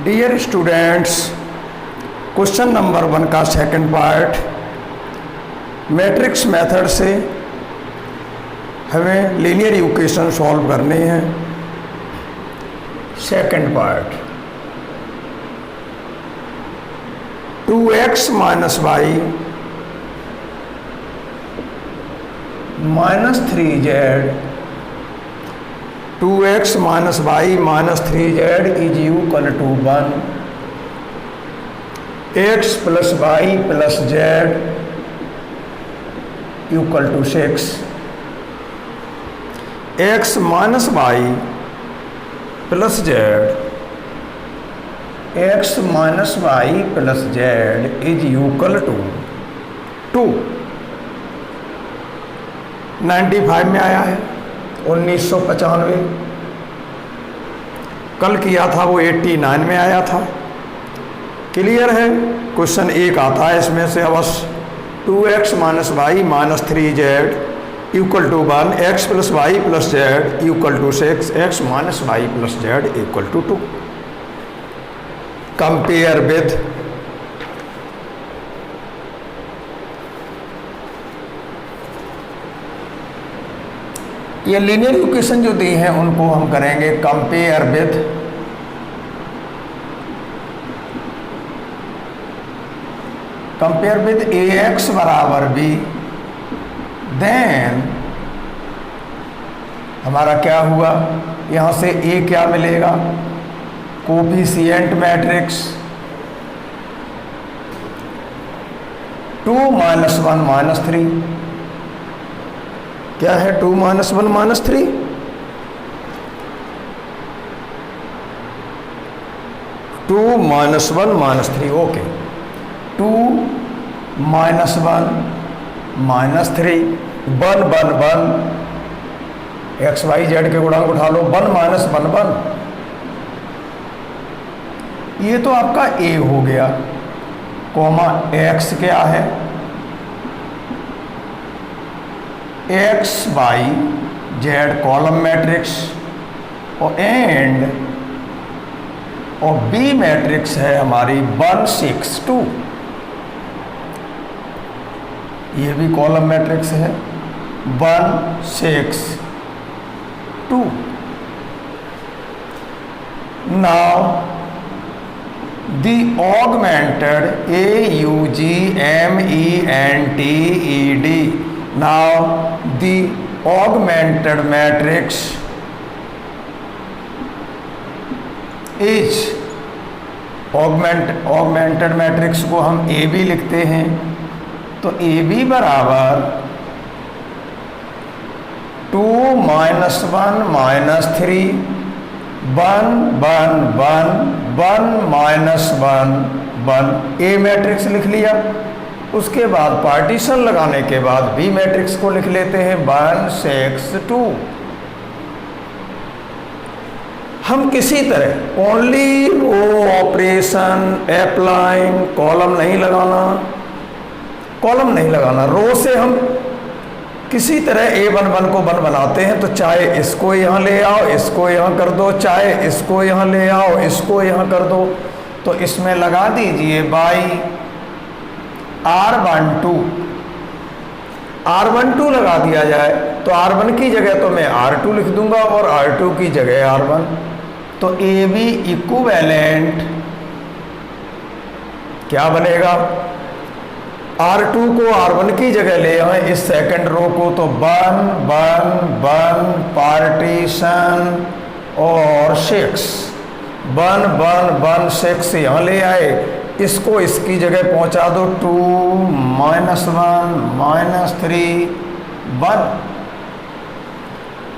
Dear students, question number 1 का second part matrix method से हमें लीनियर इक्वेशन सॉल्व करने हैं। Second part 2x minus y minus 3z 2x minus y minus 3z is equal to 1, x plus y plus z equal to 6, x minus y plus z x minus y plus z is equal to 2। 95 में आया है, 1995 कल किया था वो 89 में आया था। क्लियर है। क्वेश्चन 1 आता है इसमें से अवश्य 2x minus y minus 3z equal to 1, x plus y plus z equal to 6, x minus y plus z equal to 2। Compare with ये लीनियर इक्वेशन जो दी हैं उनको हम करेंगे कंपेयर विद ax बराबर b, देन हमारा क्या हुआ, यहां से a क्या मिलेगा, कोफिशिएंट मैट्रिक्स 2 माइनस 1 माइनस 3, क्या है 2 minus 1 minus 3, two minus 1 minus 3, okay 2 minus 1 minus 3, 1 1 1 x y z के गुणांक उठा लो, 1 माइनस 1 1, ये तो आपका a हो गया, कॉमा x क्या है, x y z column matrix और एंड और बी मैट्रिक्स है हमारी 1 6 2, ये भी कॉलम मैट्रिक्स है 1 6 2। Now the augmented AUGMENTED, now the augmented matrix is augmented matrix को हम AB लिखते हैं, तो AB बराबर 2 minus 1 minus 3 1 1 1 1 minus 1 1, A matrix लिख लिया। उसके बाद पार्टीशन लगाने के बाद बी मैट्रिक्स को लिख लेते हैं 1 6 2। हम किसी तरह only row operation applying, column नहीं लगाना, रो से हम किसी तरह A11 को 1 बनाते हैं, तो चाहे इसको यहाँ ले आओ, इसको यहाँ कर दो, चाहे इसको यहाँ ले आओ, इसको यहाँ कर दो, तो इसमें लगा दीजिए बाई R12 लगा दिया जाए, तो R1 की जगह तो मैं R2 लिख दूंगा और R2 की जगह R1, तो AB इक्विवेलेंट क्या बनेगा, R2 को R1 की जगह ले आए इस सेकंड रो को, तो 1 1 1 पार्टीशन और 6 1 1 1 6 यहाँ ले आए, इसको इसकी जगह पहुंचा दो 2 माइनस 1 माइनस 3 1,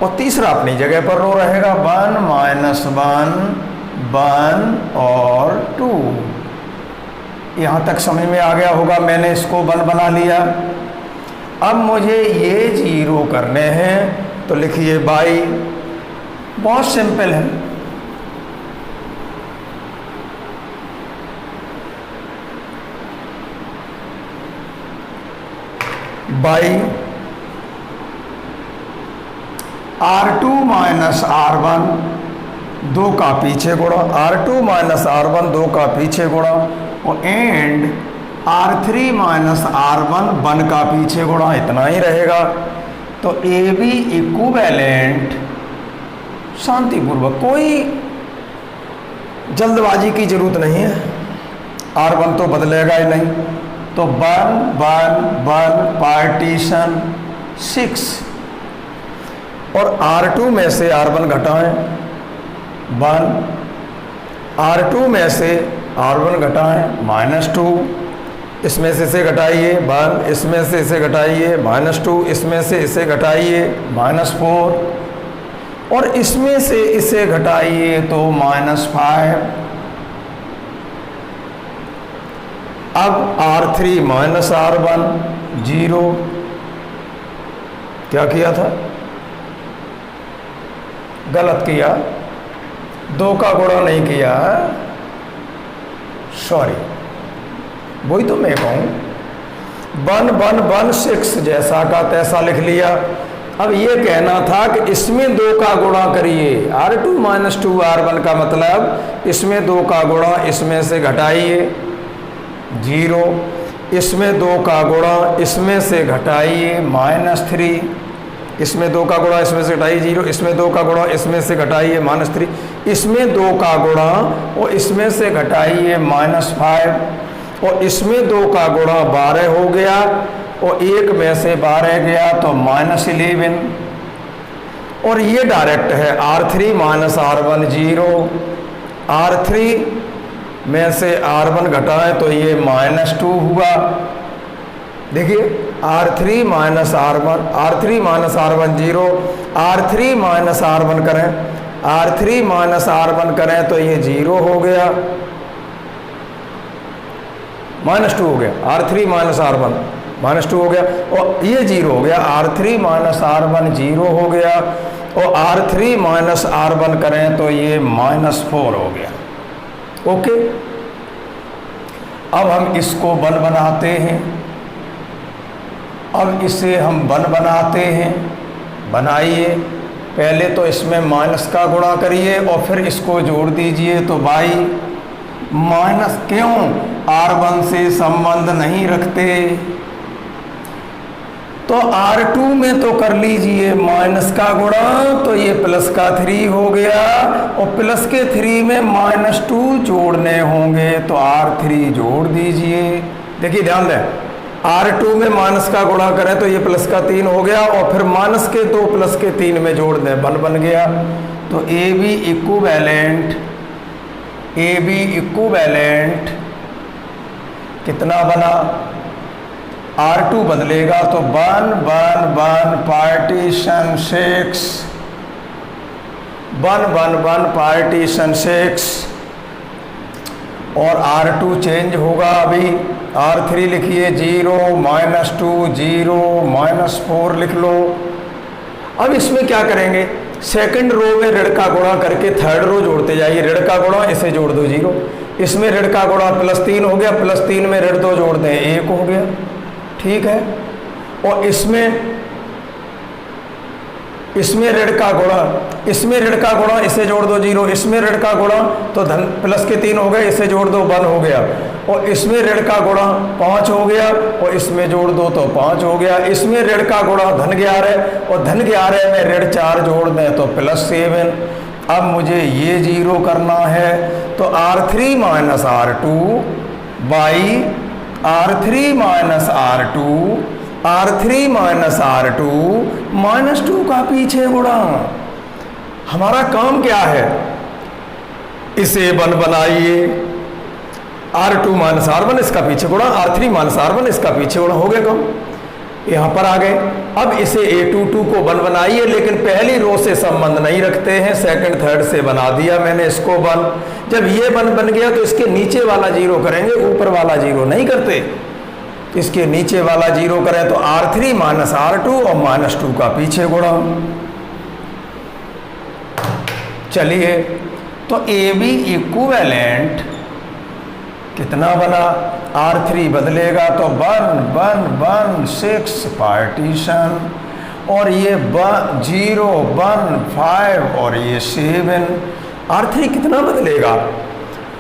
और तीसरा अपनी जगह पर रो रहेगा 1 माइनस 1 1 और 2। यहाँ तक समझ में आ गया होगा, मैंने इसको 1 बना लिया। अब मुझे ये 0 करने हैं, तो लिखिए बाई, बहुत सिंपल है, बाई R2 माइनस R1 2 का पीछे गुणा, R2 माइनस R1 2 का पीछे गुणा, और एंड R3 माइनस R1 1 का पीछे गुणा, इतना ही रहेगा। तो ए बी इक्विवेलेंट, शांतिपूर्वक, कोई जल्दबाजी की जरूरत नहीं है, R1 तो बदलेगा ही नहीं। तो 1 1 1 पार्टीशन 6, और R2 में से R1 घटाएं 1, R2 में से R1 घटाएं -2, इसमें से इसे घटाइए 1, इसमें से इसे घटाइए -2, इसमें से इसे घटाइए -4, और इसमें से इसे घटाइए तो -5। अब R3 माइनस R1 0, क्या किया था, गलत किया, 2 का गुणा नहीं किया, सॉरी, वही तो मैं कहूँ, 1 1 1 6 जैसा का तैसा लिख लिया। अब ये कहना था कि इसमें 2 का गुणा करिए, R2 माइनस 2 R1 का मतलब इसमें 2 का गुणा इसमें से घटाइए 0, इसमें 2 का गुणा इसमें से घटाइए -3, इसमें 2 का गुणा इसमें से घटाइए 0, इसमें 2 का गुणा इसमें से घटाइए -3, इसमें 2 का गुणा और इसमें से घटाइए -5, और इसमें 2 का गुणा 12 हो गया, और 1 में से 12 गया तो -11, और ये डायरेक्ट है R3 माइनस R1 0, R3 में से R1 घटाएं तो ये -2 हुआ। देखिए R3 minus R1 0, R3 minus R1 करें, R3 माइनस R1 करें तो ये 0 हो गया, -2 हो गया, R3 माइनस R1 -2 हो गया, और ये 0 हो गया, R3 माइनस R1 0 हो गया, और R3 माइनस R1 करें तो ये -4 हो गया। ओके, अब हम इसको 1 बनाते हैं, अब इसे हम 1 बनाते हैं, बनाइए, पहले तो इसमें माइनस का गुणा करिए और फिर इसको जोड़ दीजिए, तो बाई माइनस, क्यों, R1 से संबंध नहीं रखते, तो R2 में तो कर लीजिए माइनस का गुणा, तो ये प्लस का 3 हो गया, और प्लस के 3 में -2 जोड़ने होंगे, तो R3 जोड़ दीजिए। देखिए ध्यान दें, R2 में माइनस का गुणा करें तो ये प्लस का 3 हो गया, और फिर माइनस के 2 प्लस के 3 में जोड़ दें, 1 बन गया। तो ए बी इक्विवेलेंट कितना बना, R2 बदलेगा तो 1 1 1 पार्टीशन 6, 1 1 1 पार्टीशन 6, और R2 चेंज होगा, अभी R3 लिखिए 0 -2 0 -4 लिख लो। अब इसमें क्या करेंगे, सेकंड रो में ऋण का गुणा करके थर्ड रो जोड़ते जाइए, ऋण का गुणा इसे जोड़ दो 0, इसमें ऋण का गुणा +3 हो गया, +3 में ऋण 2 जोड़ दें 1 हो गया, ठीक है, और इसमें ऋण का गुणा इसे जोड़ दो 0, इसमें ऋण का गुणा तो धन प्लस के 3 हो गए, इसे जोड़ दो 1 हो गया, और इसमें ऋण का गुणा 5 हो गया, और इसमें जोड़ दो तो 5 हो गया, इसमें ऋण का गुणा धन 11, और धन 11 में ऋण 4 जोड़ दें तो +7। अब मुझे ये 0 करना है, तो R3 minus R2 by R3 minus R2 -2 का पीछे गुणा। हमारा काम क्या है, इसे 1 बनाइए, R2 माइनस R1 इसका पीछे गुणा, R3 माइनस R1 इसका पीछे गुणा, हो गया काम, यहाँ पर आ गए। अब इसे A22 को 1 बनाइए, लेकिन पहली रो से संबंध नहीं रखते हैं, सेकंड थर्ड से बना दिया मैंने इसको 1। जब ये 1 बन गया तो इसके नीचे वाला 0 करेंगे, ऊपर वाला 0 नहीं करते, इसके नीचे वाला 0 करें तो R3 माइनस R2 और -2 का पीछे गुणा। चलिए, तो ए बी इक्विवेलेंट कितना बना, R3 बदलेगा तो 1 1 1 6 पार्टीशन, और ये 0 1 5 और ये 7, R3 कितना बदलेगा,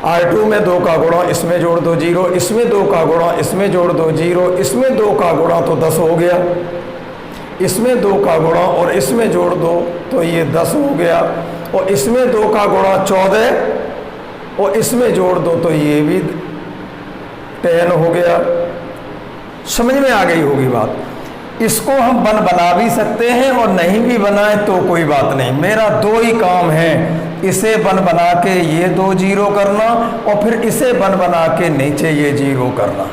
R2 में 2 का गुणा इसमें जोड़ दो 0, इसमें 2 का गुणा इसमें जोड़ दो 0, इसमें 2 का गुणा तो 10 हो गया, इसमें 2 का गुणा और इसमें जोड़ दो तो ये 10 हो गया, और इसमें 2 का गुणा 14 और इसमें जोड़ दो तो ये भी 10 हो गया। समझ में आ गई होगी बात। इसको हम बना भी सकते हैं और नहीं भी बनाए तो कोई बात नहीं, मेरा 2 ही काम है, इसे बना के ये 2 जीरो करना और फिर इसे बना के नीचे ये 0 करना।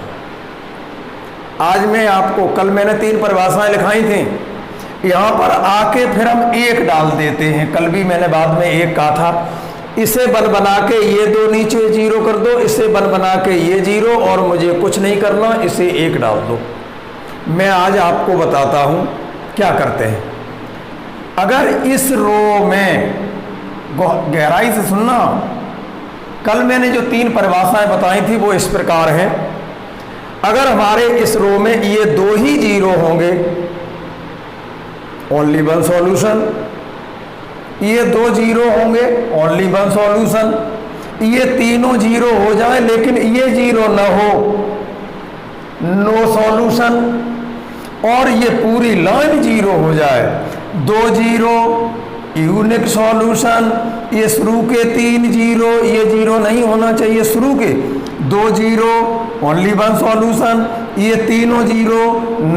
आज मैं आपको, कल मैंने 3 परिभाषाएं लिखाई थी, यहाँ पर आके फिर हम 1 डाल देते हैं। कल भी मैंने बाद में 1 कहा था, इसे बना के ये 2 नीचे 0 कर दो, इसे बना के ये 0 और मुझे कुछ नहीं करना, इसे 1 डाल दो। मैं आज आपको बताता हूँ क्या करते हैं। अगर इस रो में, गहराई से सुनना, कल मैंने जो 3 परिभाषाएं बताई थी वो इस प्रकार हैं। अगर हमारे इस रो में ये 2 ही 0 होंगे, ओनली 1 सॉल्यूशन, ये 2 0 होंगे, ओनली 1 सॉल्यूशन, ये तीनों 0 हो जाए लेकिन ये 0 ना हो, नो सॉल्यूशन, और ये पूरी लाइन 0 हो जाए, 2 0 यूनिक सॉल्यूशन, ये शुरू के 3 0, ये 0 नहीं होना चाहिए शुरू के, 2 0 ओनली 1 सॉल्यूशन, ये तीनों 0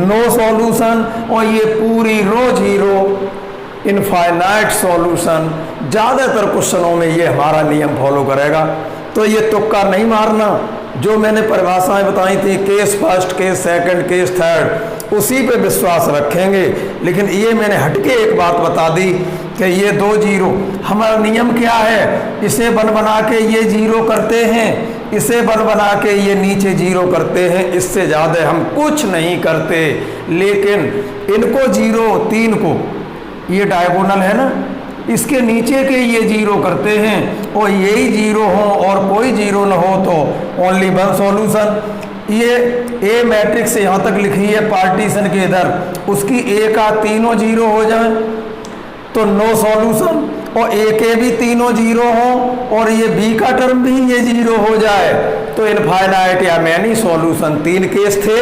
नो सॉल्यूशन, और ये पूरी रो 0 इनफाइनाइट सॉल्यूशन। ज़्यादातर क्वेश्चनों में ये हमारा नियम फॉलो करेगा, तो ये तुक्का नहीं मारना। जो मैंने परिभाषाएं बताई थी, case first, case second, case third, उसी पे विश्वास रखेंगे। लेकिन ये मैंने हटके एक बात बता दी कि ये 2 0, हमारा नियम क्या है, इसे बना के ये 0 करते हैं, इसे बना के ये नीचे 0 करते हैं, इससे ज़्यादा हम कुछ नहीं करते। लेकिन इनको 0, 3 को, ये डायगोनल है ना, इसके नीचे के ये 0 करते हैं और यही 0 हो और कोई 0 ना हो तो ओनली 1 सॉल्यूशन। ये ए मैट्रिक्स यहाँ तक लिखी है पार्टीशन के इधर, उसकी ए का तीनों 0 हो जाए तो नो सॉल्यूशन, और ए के भी तीनों 0 हो और ये बी का टर्म भी ये 0 हो जाए तो इनफाइनाइट या मैनी सॉल्यूशन। 3 केस थे,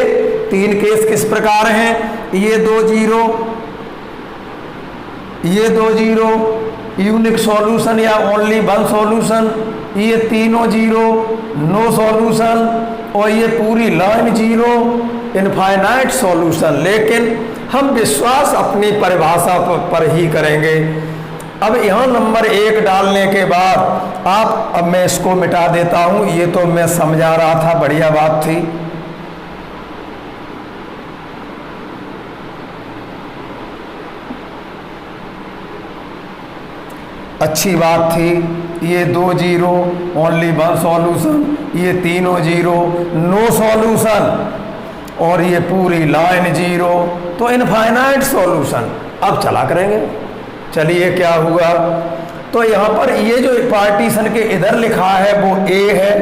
3 केस किस प्रकार हैं, ये 2 0, ये 2 0 यूनिक सॉल्यूशन या ओनली 1 सॉल्यूशन, ये तीनों 0 नो सॉल्यूशन, और ये पूरी लाइन 0 इनफाइनाइट सॉल्यूशन। लेकिन हम विश्वास अपनी परिभाषा पर ही करेंगे। अब यहाँ नंबर 1 डालने के बाद अब मैं इसको मिटा देता हूँ, ये तो मैं समझा रहा था, बढ़िया बात थी। अच्छी बात थी, ये 2 0 ओनली 1 सॉल्यूशन, ये तीनों 0 नो सॉल्यूशन, और ये पूरी लाइन 0 तो इनफाइनाइट सॉल्यूशन। अब चला करेंगे, चलिए क्या हुआ, तो यहाँ पर ये जो पार्टीशन के इधर लिखा है वो ए है,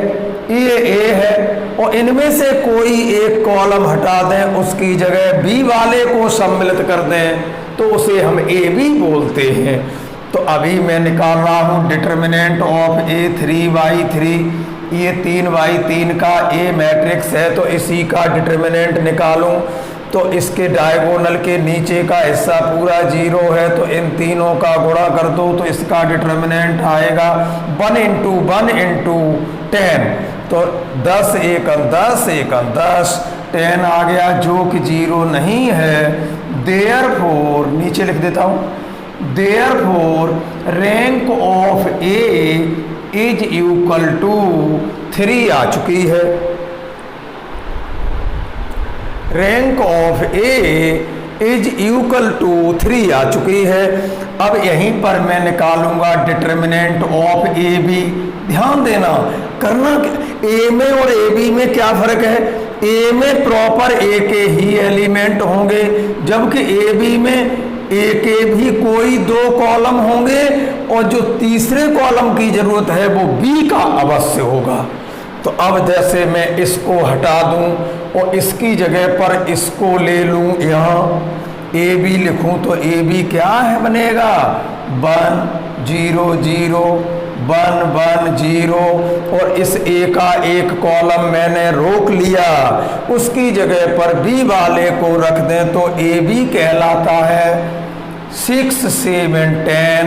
ये ए है, और इनमें से कोई एक कॉलम हटा दें, उसकी जगह बी वाले को सम्मिलित कर दें तो उसे हम ए बी बोलते हैं। तो अभी मैं निकाल रहा हूँ डिटर्मिनेंट ऑफ A3/3, ये 3/3 का ए मैट्रिक्स है तो इसी का डिटर्मिनेंट निकालूं तो इसके डायगोनल के नीचे का हिस्सा पूरा 0 है तो इन तीनों का गुणा कर दो तो इसका डिटर्मिनेंट आएगा 1 × 1 × 10, तो 10 × 10 × 10 10 आ गया जो कि 0 नहीं है। देयरफॉर, नीचे लिख देता हूँ, therefore rank of A is equal to 3 आ चुकी है। Rank of A is equal to 3 आ चुकी है। अब यहीं पर मैं निकालूंगा डिटर्मिनेंट ऑफ ए बी। ध्यान देना, करना ए में और ए बी में क्या फर्क है, ए में प्रॉपर ए के ही एलिमेंट होंगे जबकि ए बी में ए के भी कोई 2 कॉलम होंगे और जो तीसरे कॉलम की जरूरत है वो बी का अवश्य होगा। तो अब जैसे मैं इसको हटा दूं और इसकी जगह पर इसको ले लूं, यहाँ ए बी लिखूं तो ए बी क्या है बनेगा 1 0 0 1 1 0 और इस ए का एक कॉलम मैंने रोक लिया, उसकी जगह पर बी वाले को रख दें तो ए बी कहलाता है। 6 7 10,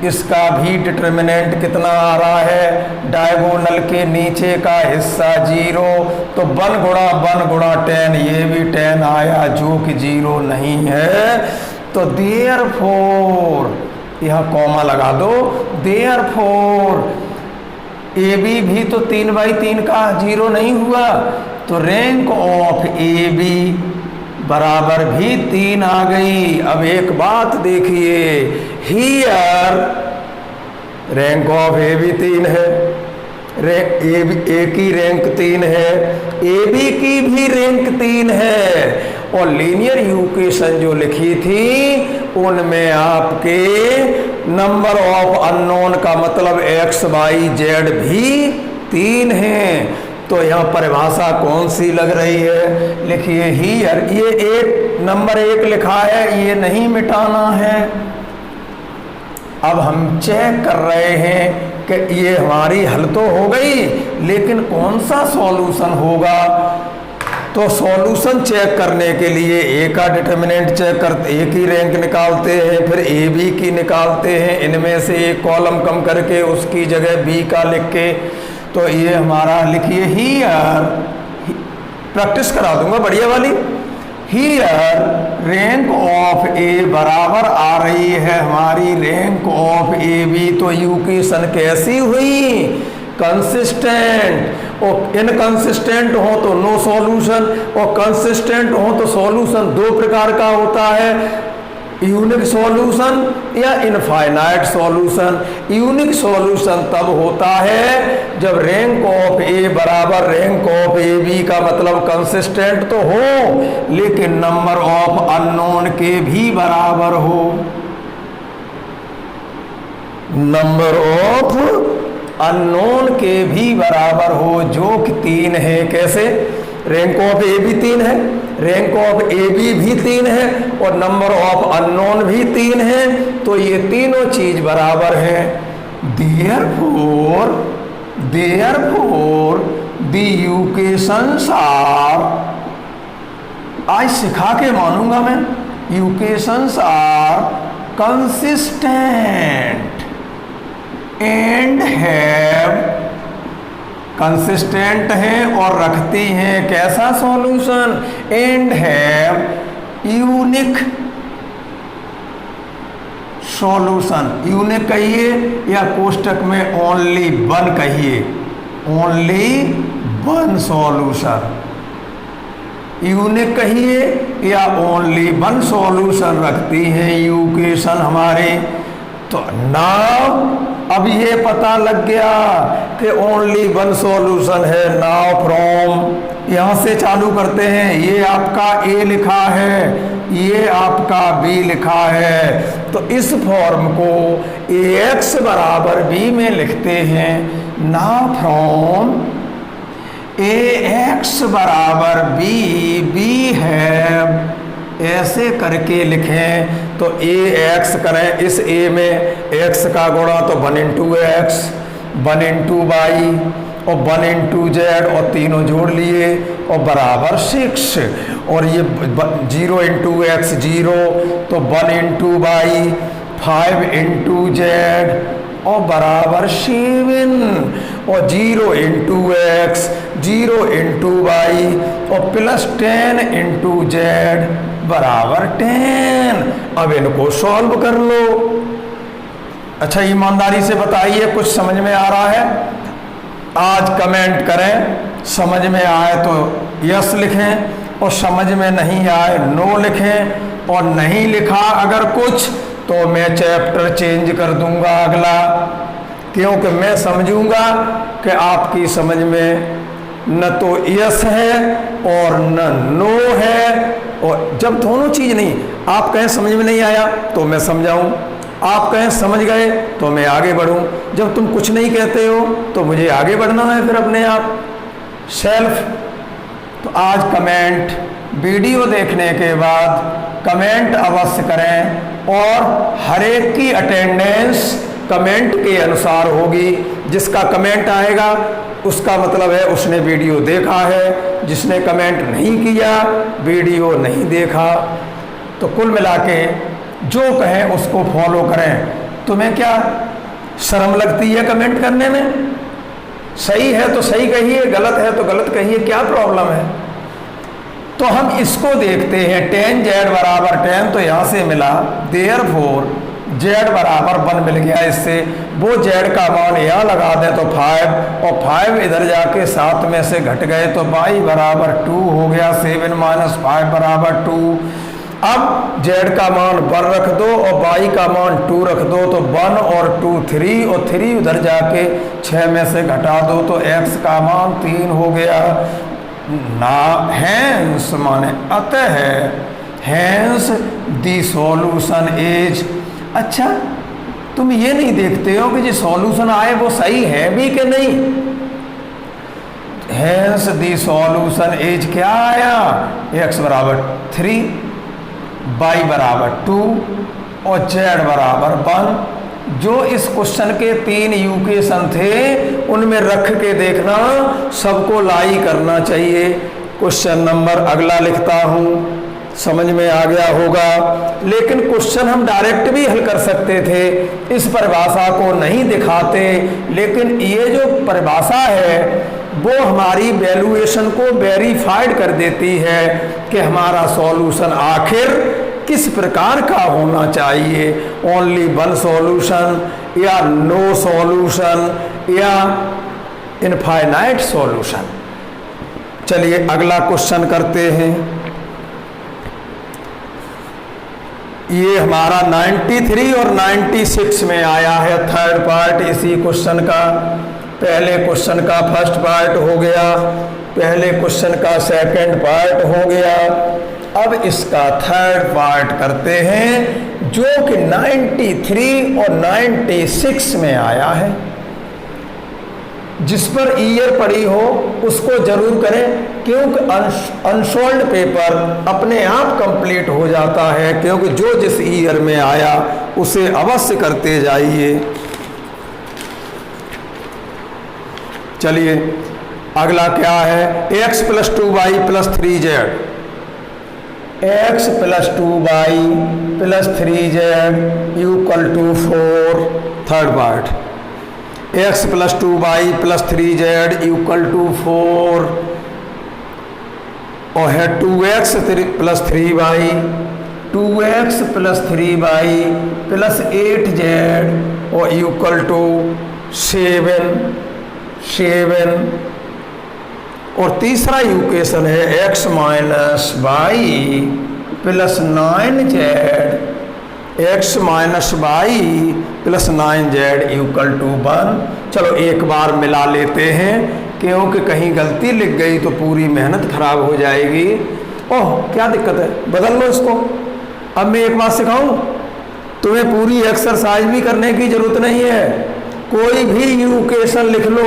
इसका भी डिटर्मिनेंट कितना आ रहा है, डायगोनल के नीचे का हिस्सा 0, तो 1 गुणा 1 गुणा 10, ये भी 10 आया जो कि 0 नहीं है। तो देयरफॉर, यहाँ कॉमा लगा दो, देयरफॉर ए बी भी तो 3/3 का 0 नहीं हुआ, तो रैंक ऑफ ए बी बराबर भी 3 आ गई। अब एक बात देखिए, here rank of A B 3 है, ए की रैंक 3 है, ए बी की भी रैंक 3 है, और लीनियर इक्वेशन जो लिखी थी उनमें आपके नंबर ऑफ अननोन का मतलब एक्स वाई जेड भी 3 हैं। तो यहाँ परिभाषा कौन सी लग रही है, लिखिए हियर, ये एक नंबर 1 लिखा है, ये नहीं मिटाना है। अब हम चेक कर रहे हैं कि ये हमारी हल तो हो गई, लेकिन कौन सा सॉल्यूशन होगा। तो सॉल्यूशन चेक करने के लिए ए का डिटर्मिनेंट चेक करते, ए की रैंक निकालते हैं, फिर ए बी की निकालते हैं, इनमें से एक कॉलम कम करके उसकी जगह बी का लिख के, तो ये हमारा लिखिए हियर, प्रैक्टिस करा दूंगा बढ़िया वाली। हियर रैंक ऑफ ए बराबर आ रही है हमारी रैंक ऑफ ए बी, तो इक्वेशन कैसी हुई, कंसिस्टेंट। और इनकंसिस्टेंट हो तो नो सॉल्यूशन, और कंसिस्टेंट हो तो सॉल्यूशन 2 प्रकार का होता है, यूनिक सॉल्यूशन या इनफाइनाइट सॉल्यूशन। यूनिक सॉल्यूशन तब होता है जब रैंक ऑफ ए बराबर रैंक ऑफ ए बी का मतलब कंसिस्टेंट तो हो, लेकिन नंबर ऑफ अननोन के भी बराबर हो। नंबर ऑफ अननोन के भी बराबर हो, जो कि 3 है। कैसे, रैंक ऑफ ए भी 3 है, रैंक ऑफ ए बी भी 3 है, और नंबर ऑफ अननोन भी 3 है, तो ये तीनों चीज बराबर है। देयरफॉर द इक्वेशंस आर, आज सिखा के मानूंगा मैं, equations are consistent and have, consistent है और रखती हैं कैसा solution, and have unique solution. Unique कहिए या कोष्टक में ओनली 1 कहिए, ओनली 1 सॉल्यूशन। यूनिक कहिए या ओनली 1 सॉल्यूशन रखती हैं इक्वेशन हमारे। तो नाउ अब ये पता लग गया कि ओनली 1 सॉल्यूशन है। नाउ फ्रॉम, यहाँ से चालू करते हैं, ये आपका ए लिखा है, ये आपका बी लिखा है, तो इस फॉर्म को ax बराबर b में लिखते हैं। नाउ फ्रॉम ax बराबर b, b है, ऐसे करके लिखें तो ax करें, इस a में x का गुणा तो 1 into x, 1 into y और 1 into z, और तीनों जोड़ लिए और बराबर 6, और ये 0 into x 0, तो 1 into y, 5 into z और बराबर 7, और 0 into x, 0 into y और प्लस 10 into z बराबर 10। अब इनको सॉल्व कर लो। अच्छा, ईमानदारी से बताइए कुछ समझ में आ रहा है? आज कमेंट करें, समझ में आए तो यस लिखें और समझ में नहीं आए नो लिखें, और नहीं लिखा अगर कुछ तो मैं चैप्टर चेंज कर दूंगा अगला, क्योंकि मैं समझूंगा कि आपकी समझ में न तो यस है और न नो है। और जब दोनों चीज नहीं, आप कहें समझ में नहीं आया तो मैं समझाऊं, आप कहें समझ गए तो मैं आगे बढ़ूं। जब तुम कुछ नहीं कहते हो तो मुझे आगे बढ़ना है फिर अपने आप सेल्फ। तो आज कमेंट, वीडियो देखने के बाद कमेंट अवश्य करें, और हर एक की अटेंडेंस कमेंट के अनुसार होगी। जिसका कमेंट आएगा उसका मतलब है उसने वीडियो देखा है, जिसने कमेंट नहीं किया वीडियो नहीं देखा। तो कुल मिला के जो कहें उसको फॉलो करें। तुम्हें क्या शर्म लगती है कमेंट करने में? सही है तो सही कहिए, गलत है तो गलत कहिए, क्या प्रॉब्लम है? तो हम इसको देखते हैं। tan z बराबर tan तो यहाँ से मिला, देयरफॉर z बराबर 1 मिल गया। इससे वो z का मान यहाँ लगा दें तो 5, और 5 इधर जाके 7 में से घट गए तो y बराबर 2 हो गया। 7 माइनस 5 बराबर 2। अब z का मान 1 रख दो और y का मान 2 रख दो तो 1 और 2 3, और 3 उधर जाके 6 में से घटा दो तो x का मान 3 हो गया। ना हैंस माने अतः, हैंस दी सॉल्यूशन इज। अच्छा, तुम ये नहीं देखते हो कि जो सॉल्यूशन आए वो सही है भी कि नहीं? हैंस दी सॉल्यूशन इज क्या आया? x बराबर 3, y बराबर 2 और z बराबर 1। जो इस क्वेश्चन के 3 यूकेशन थे उनमें रख के देखना, सबको लाई करना चाहिए। क्वेश्चन नंबर अगला लिखता हूँ, समझ में आ गया होगा। लेकिन क्वेश्चन हम डायरेक्ट भी हल कर सकते थे, इस परिभाषा को नहीं दिखाते। लेकिन ये जो परिभाषा है वो हमारी वैल्यूएशन को वेरीफाइड कर देती है कि हमारा सॉल्यूशन आखिर किस प्रकार का होना चाहिए। ओनली वन सॉल्यूशन या नो सॉल्यूशन या इनफाइनाइट सॉल्यूशन। चलिए अगला क्वेश्चन करते हैं। ये हमारा 93 और 96 में आया है थर्ड पार्ट इसी क्वेश्चन का। पहले क्वेश्चन का फर्स्ट पार्ट हो गया, पहले क्वेश्चन का सेकंड पार्ट हो गया। अब इसका थर्ड पार्ट करते हैं जो कि 93 और 96 में आया है। जिस पर ईयर पड़ी हो उसको जरूर करें, क्योंकि अनसॉल्व्ड पेपर अपने आप कंप्लीट हो जाता है। क्योंकि जो जिस ईयर में आया उसे अवश्य करते जाइए। चलिए अगला क्या है? x + 2y + 3z, x + 2y + 3z = 4। Third part, x + 2y + 3z = 4 और है 2x + 3y, 2x + 3y + 8z और = 7। और तीसरा इक्वेशन है x - y + 9z, x - y + 9z = 1। चलो एक बार मिला लेते हैं, क्योंकि कहीं गलती लिख गई तो पूरी मेहनत खराब हो जाएगी। ओह क्या दिक्कत है, बदल लो इसको। अब मैं एक बात सिखाऊं, तुम्हें पूरी एक्सरसाइज भी करने की जरूरत नहीं है। कोई भी इक्वेशन लिख लो,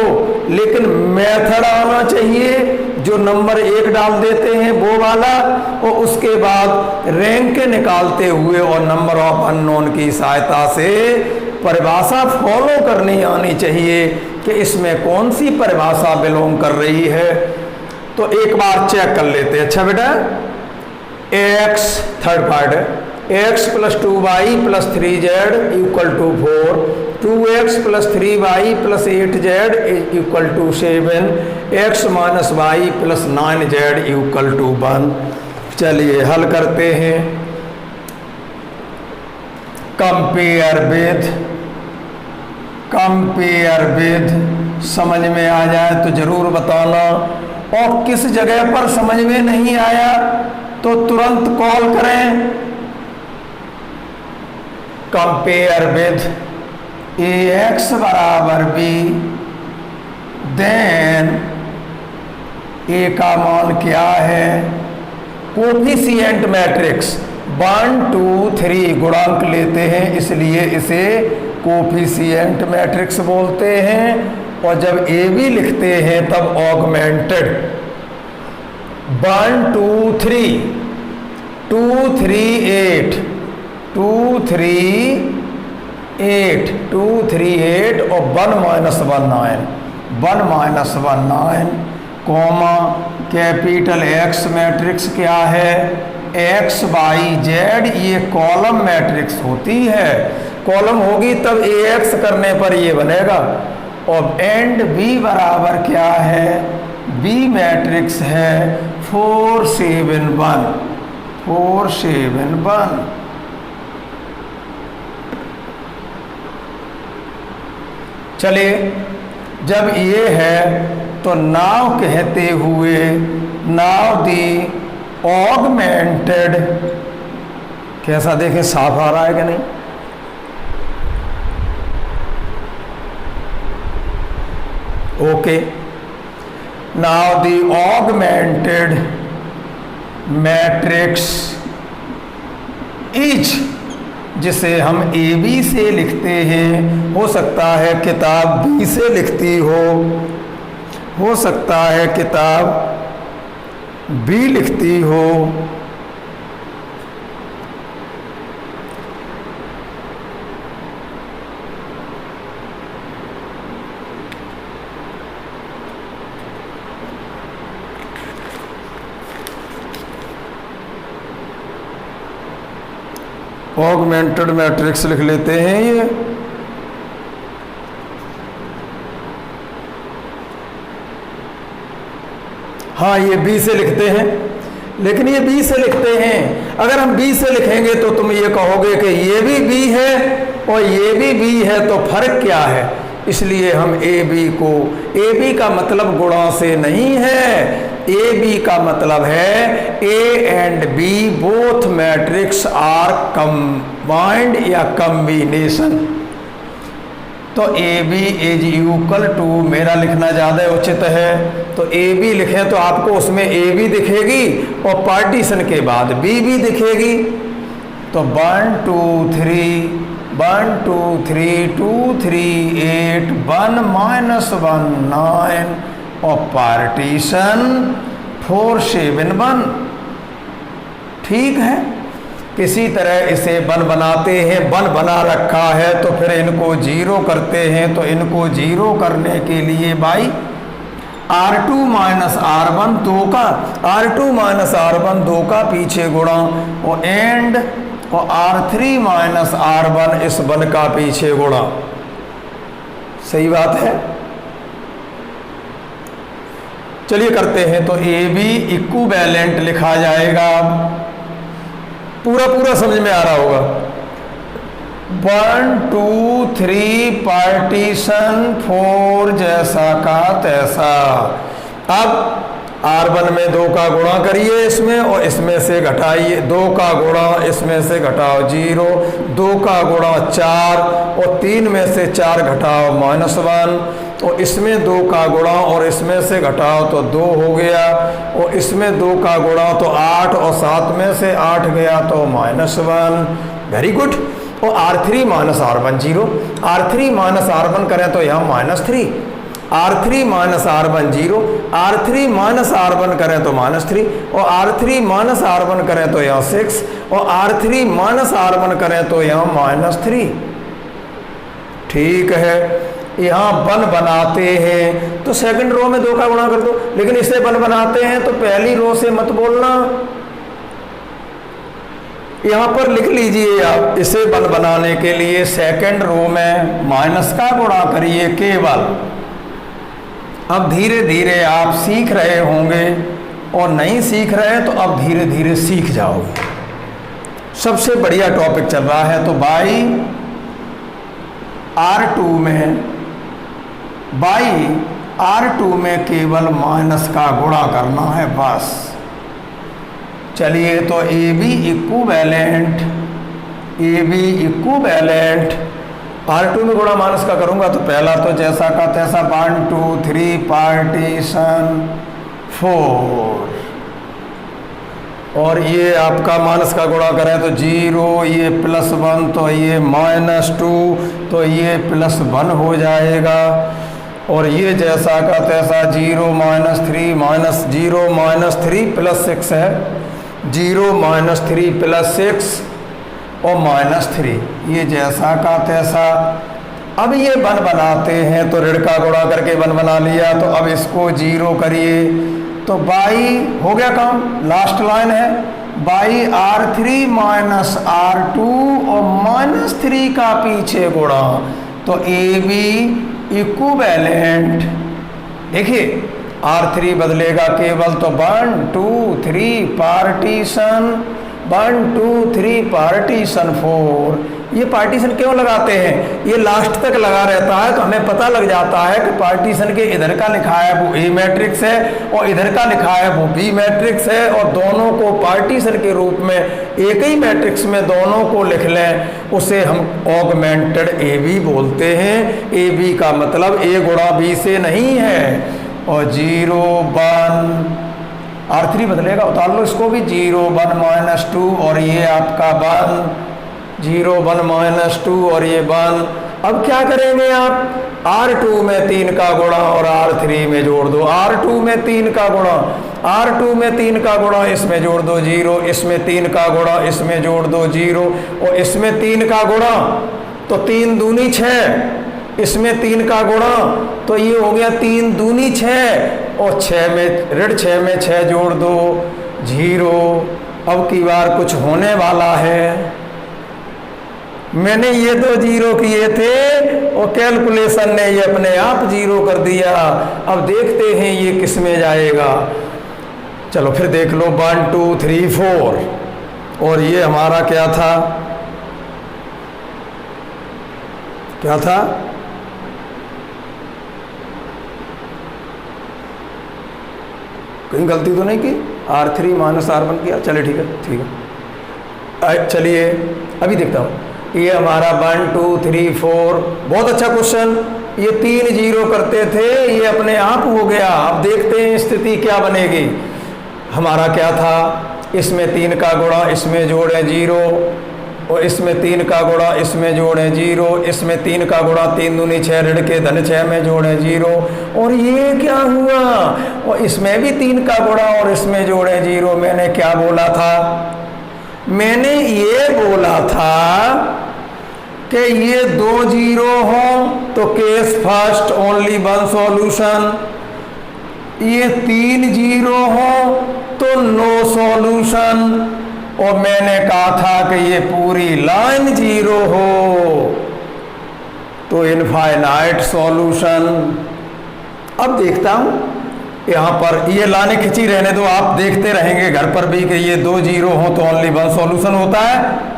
लेकिन मेथड आना चाहिए। जो नंबर 1 डाल देते हैं वो वाला, और उसके बाद रैंक निकालते हुए और नंबर ऑफ अननोन की सहायता से परिभाषा फॉलो करनी आनी चाहिए कि इसमें कौन सी परिभाषा बिलोंग कर रही है। तो एक बार चेक कर लेते हैं। अच्छा बेटा, x थर्ड पार्ट है, x + 2y + 3z = 4, 2x + 3y + 8z = 7, x - y + 9z = 1। चलिए हल करते हैं। कंपेयर विद समझ में आ जाए तो जरूर बताना, और किस जगह पर समझ में नहीं आया तो तुरंत कॉल करें। Compare with ax = b, then a का मान क्या है? कोफिशिएंट मैट्रिक्स 1 2 3 गुणांक लेते हैं, इसलिए इसे कोफिशिएंट मैट्रिक्स बोलते हैं। और जब a b लिखते हैं तब ऑगमेंटेड 1 2 3 2 3 8 2 3 8 2 3 8 और 1 minus 1 9, 1 minus 1 9, comma capital x matrix क्या है, एक्स वाई जेड, ये कॉलम मैट्रिक्स होती है, कॉलम होगी तब ए एक्स करने पर ये बनेगा। और एंड बी बराबर क्या है, बी मैट्रिक्स है 4 7 1, 4 7 1। चलिए, जब ये है तो नाउ कहते हुए नाउ दी ऑगमेंटेड, कैसा देखें साफ आ रहा है कि नहीं, okay. Now the augmented matrix is, जिसे हम ए बी से लिखते हैं, हो सकता है किताब बी से लिखती हो सकता है किताब बी लिखती हो, ऑगमेंटेड मैट्रिक्स लिख लेते हैं ये। हाँ, ये बी से लिखते हैं, लेकिन ये बी से लिखते हैं, अगर हम बी से लिखेंगे तो तुम ये कहोगे कि ये भी बी है और ये भी बी है, तो फर्क क्या है। इसलिए हम ए बी को, ए बी का मतलब गुणा से नहीं है, ए बी का मतलब है A and B both matrix are combined या कॉम्बिनेशन। तो A B is equal to, मेरा लिखना ज़्यादा उचित है, तो ए बी लिखें तो आपको उसमें ए बी दिखेगी और पार्टीशन के बाद बी भी दिखेगी। तो 1 2 3 1 2 3 2 3 8 1 माइनस 1 9 और पार्टीशन 4 7 1। ठीक है, किसी तरह इसे 1 बनाते हैं, 1 बना रखा है तो फिर इनको 0 करते हैं, तो इनको 0 करने के लिए बाई R2 माइनस R1 2 का, R2 माइनस R1 2 का पीछे गुणा और एंड और R3 माइनस R1 इस 1 का पीछे गुणा। सही बात है। चलिए करते हैं, तो ए बी इक्विवेलेंट लिखा जाएगा, पूरा पूरा समझ में आ रहा होगा। 1 2 3 पार्टीशन 4 जैसा का तैसा। अब R1 में 2 का गुणा करिए इसमें और इसमें से घटाइए, 2 का गुणा इसमें से घटाओ 0, 2 का गुणा 4 और 3 में से 4 घटाओ -1 और इसमें 2 का गुणा और इसमें से घटाओ तो 2 हो गया और इसमें 2 का गुणा तो 8 और 7 में से 8 गया तो -1। Very good. और R3 minus R1 0, R3 minus R1 करें तो यहाँ -3, R3 minus R1 0, R3 minus R1 करें तो -3 और R3 माइनस R1 करें तो यहाँ 6 और R3 माइनस R1 करें तो यहाँ -3। ठीक है, यहाँ 1 बनाते हैं तो सेकंड रो में 2 का गुणा कर दो, लेकिन इसे 1 बनाते हैं तो पहली रो से मत बोलना, यहाँ पर लिख लीजिए आप। इसे 1 बनाने के लिए सेकंड रो में माइनस का गुणा करिए केवल। अब धीरे धीरे आप सीख रहे होंगे और नहीं सीख रहे तो अब धीरे धीरे सीख जाओगे। सबसे बढ़िया टॉपिक चल रहा है। तो बाई R2 में केवल माइनस का गुणा करना है बस। चलिए, तो ए बी इक्विवेलेंट R2 में गुणा माइनस का करूंगा तो पहला तो जैसा का तैसा 1 2 3 पार्टीशन 4 और ये आपका माइनस का गुणा करें तो 0, ये +1 तो ये -2 तो ये +1 हो जाएगा और ये जैसा का तैसा 0 -3 -0 -3 +6 है, 0 -3 +6 और -3, ये जैसा का तैसा। अब ये 1 बनाते हैं तो ऋण का गुणा करके 1 बना लिया, तो अब इसको 0 करिए तो बाई हो गया काम, लास्ट लाइन है बाई R3 माइनस R2 और -3 का पीछे गुणा, तो AB इक्विवेलेंट। देखिए R3 बदलेगा केवल, तो 1 2 3 पार्टीशन 1 2 3 पार्टीशन 4। ये पार्टीशन क्यों लगाते हैं, ये लास्ट तक लगा रहता है तो हमें पता लग जाता है कि पार्टीशन के इधर का लिखा है वो A मैट्रिक्स है और इधर का लिखा है वो B मैट्रिक्स है, और दोनों को पार्टीशन के रूप में एक ही मैट्रिक्स में दोनों को लिख लें, उसे हम ऑगमेंटेड AB बोलते हैं। AB का मतलब A गुणा B से नहीं है। और 0 1 R3 बदलेगा, उतार लो इसको भी, 0 1 -2 और ये आपका 1 0 1 -2 और ये 1। अब क्या करेंगे आप, R2 में 3 का गुणा और R3 में जोड़ दो। R2 में 3 का गुणा, R2 में 3 का गुणा, इसमें जोड़ दो 0, इसमें 3 का गुणा, इसमें जोड़ दो 0, और इसमें 3 का गुणा तो 3 दूनी 6, इसमें 3 का गुणा तो ये हो गया 3 दूनी 6, और 6 में ऋण 6 में 6 जोड़ दो 0। अब की बार कुछ होने वाला है, मैंने ये 2 0 किए थे और कैलकुलेशन ने ये अपने आप 0 कर दिया। अब देखते हैं ये किस में जाएगा। चलो फिर देख लो, 1 2 3 4, और ये हमारा क्या था, क्या था, कहीं गलती तो नहीं की, R3 माइनस R1 किया, चलिए ठीक है ठीक है। चलिए अभी देखता हूँ, ये हमारा 1 2 3 4, बहुत अच्छा क्वेश्चन। ये 3 0 करते थे, ये अपने आप हो गया। अब देखते हैं स्थिति क्या बनेगी। हमारा क्या था, इसमें 3 का गुणा, इसमें जोड़े 0, और इसमें 3 का गुणा, इसमें जोड़े 0, इसमें 3 का गुणा 3 दूनी 6 ऋण के धन 6 में जोड़े 0, और ये क्या हुआ, और इसमें भी 3 का गुणा और इसमें जोड़े 0। मैंने क्या बोला था, मैंने ये बोला था कि ये 2 0 हो तो केस फर्स्ट ओनली 1 सॉल्यूशन, ये 3 0 हो तो नो सॉल्यूशन, और मैंने कहा था कि ये पूरी लाइन 0 हो तो इनफाइनाइट सॉल्यूशन। अब देखता हूं यहाँ पर, ये लाने खिंची रहने दो, आप देखते रहेंगे घर पर भी कि ये 2 0 हो तो ओनली 1 सॉल्यूशन होता है,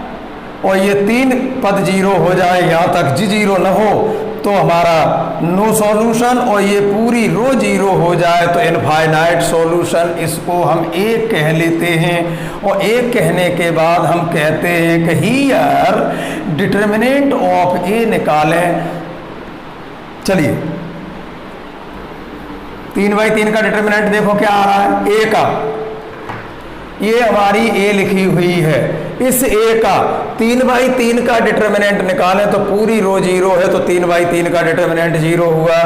और ये 3 पद 0 हो जाए, यहाँ तक जी 0 न हो तो हमारा नो सॉल्यूशन, और ये पूरी रो 0 हो जाए तो इनफाइनाइट सॉल्यूशन। इसको हम 1 कह लेते हैं, और 1 कहने के बाद हम कहते हैं कि हियर डिटर्मिनेंट ऑफ ए निकालें। चलिए 3/3 का डिटर्मिनेंट देखो क्या आ रहा है, ए का, ये हमारी ए लिखी हुई है, इस ए का 3/3 का डिटर्मिनेंट निकालें तो पूरी रो 0 है, तो 3/3 का डिटर्मिनेंट 0 हुआ।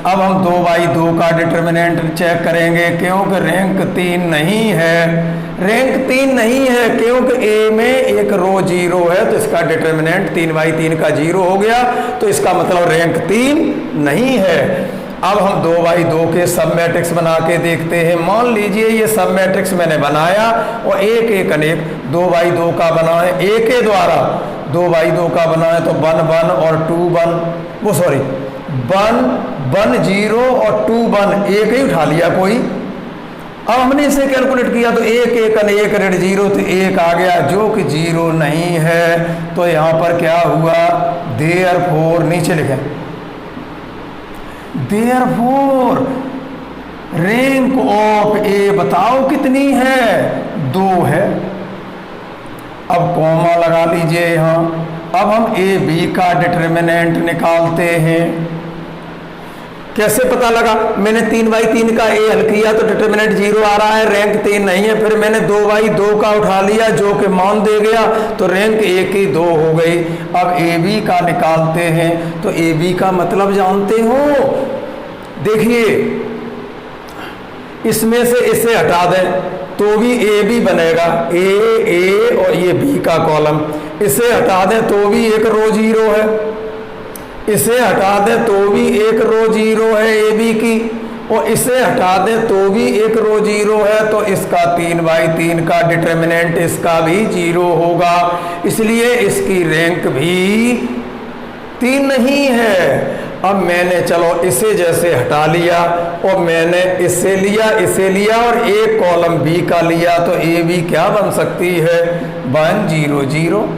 अब हम 2/2 का डिटर्मिनेंट चेक करेंगे, क्योंकि रैंक 3 नहीं है, रैंक 3 नहीं है क्योंकि ए में एक रो 0 है, तो इसका डिटर्मिनेंट 3/3 का 0 हो गया, तो इसका मतलब रैंक 3 नहीं है। अब हम 2/2 के सब मैट्रिक्स बना के देखते हैं। मान लीजिए ये सब मैट्रिक्स मैंने बनाया और एक एक अनेक 2/2 का बनाए, ए के द्वारा 2/2 का बनाए तो 1 1 और 2 1, वो सॉरी 1 1 0 और 2 1, एक ही उठा लिया कोई। अब हमने इसे कैलकुलेट किया तो एक एक अनेक ऋण 0, तो 1 आ गया जो कि 0 नहीं है। तो यहाँ पर क्या हुआ, देयरफॉर, नीचे लिखें देयरफॉर रैंक ऑफ ए बताओ कितनी है, 2 है। अब कॉमा लगा लीजिए यहाँ। अब हम ए बी का डिटर्मिनेंट निकालते हैं। कैसे पता लगा, मैंने 3/3 का ए हल किया तो डिटर्मिनेंट 0 आ रहा है, रैंक 3 नहीं है। फिर मैंने 2/2 का उठा लिया जो कि मान दे गया, तो रैंक 1 की 2 हो गई। अब ए बी का निकालते हैं, तो ए बी का मतलब जानते हो, देखिए इसमें से इसे हटा दें तो भी ए बी बनेगा, ए और ये बी का कॉलम। इसे हटा दें तो भी एक रो जीरो है, इसे हटा दें तो भी एक रो जीरो है ए बी की, और इसे हटा दें तो भी एक रो जीरो है। तो इसका 3/3 का डिटर्मिनेंट इसका भी जीरो होगा, इसलिए इसकी रैंक भी 3 नहीं है। अब मैंने चलो इसे जैसे हटा लिया और मैंने इसे लिया और एक कॉलम बी का लिया, तो ए बी क्या बन सकती है, 1 0 0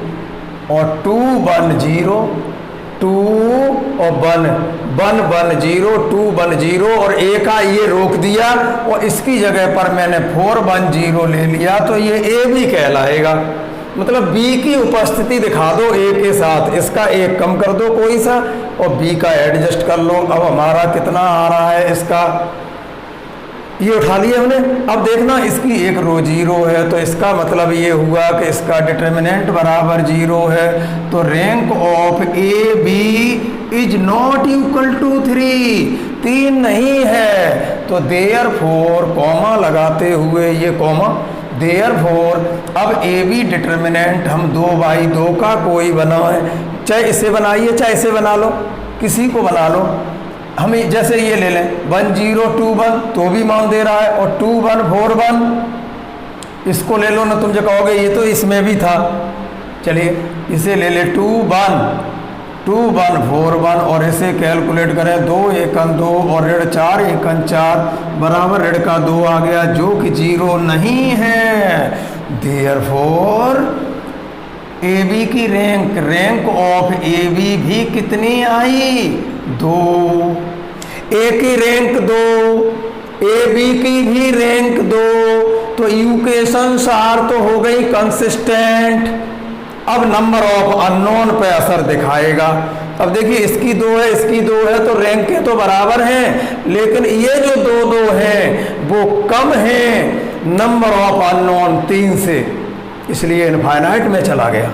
और 2 1 0 2 और 1 1 0 2 1 0 और ए का ये रोक दिया और इसकी जगह पर मैंने 4 1 0 ले लिया, तो ये ए बी कहलाएगा। मतलब बी की उपस्थिति दिखा दो ए के साथ, इसका एक कम कर दो कोई सा और बी का एडजस्ट कर लो। अब हमारा कितना आ रहा है, इसका ये उठा लिया हमने। अब देखना इसकी एक रो जीरो है, तो इसका मतलब ये हुआ कि इसका डिटर्मिनेंट बराबर जीरो है। तो rank of A B is not equal to 3 नहीं है। तो देयरफॉर कॉमा लगाते हुए ये कॉमा, देयरफॉर अब ए बी डिटर्मिनेंट हम 2/2 का कोई बनाए, चाहे इसे बनाइए चाहे इसे बना लो, किसी को बना लो। हम जैसे ये ले लें 1 0 2 1 तो भी मान दे रहा है, और 2 1 4 1 इसको ले लो ना, तुम जो कहोगे ये तो इसमें भी था। चलिए इसे ले ले 2 1 4 1 और इसे कैलकुलेट करें 2 1 2 और ऋण 4 1 4 बराबर ऋण का 2 आ गया, जो कि 0 नहीं है। देयरफॉर ए बी की रैंक ऑफ ए बी भी कितनी आई, 2। ए की रैंक 2, ए बी की भी रैंक 2, तो इक्वेशंस आर तो हो गई कंसिस्टेंट। अब नंबर ऑफ अननोन पे असर दिखाएगा। अब देखिए इसकी 2 है, इसकी 2 है, तो रैंकें तो बराबर हैं, लेकिन ये जो 2 हैं वो कम हैं नंबर ऑफ अननोन 3 से, इसलिए इनफाइनाइट में चला गया।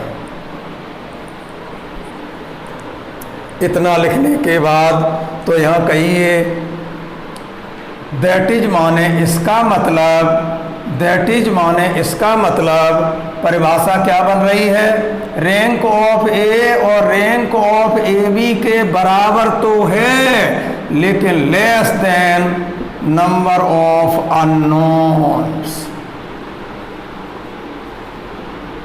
इतना लिखने के बाद तो यहाँ कहिए दैट इज माने इसका मतलब, परिभाषा क्या बन रही है, रैंक ऑफ ए और रैंक ऑफ ए बी के बराबर तो है, लेकिन less than number of unknowns,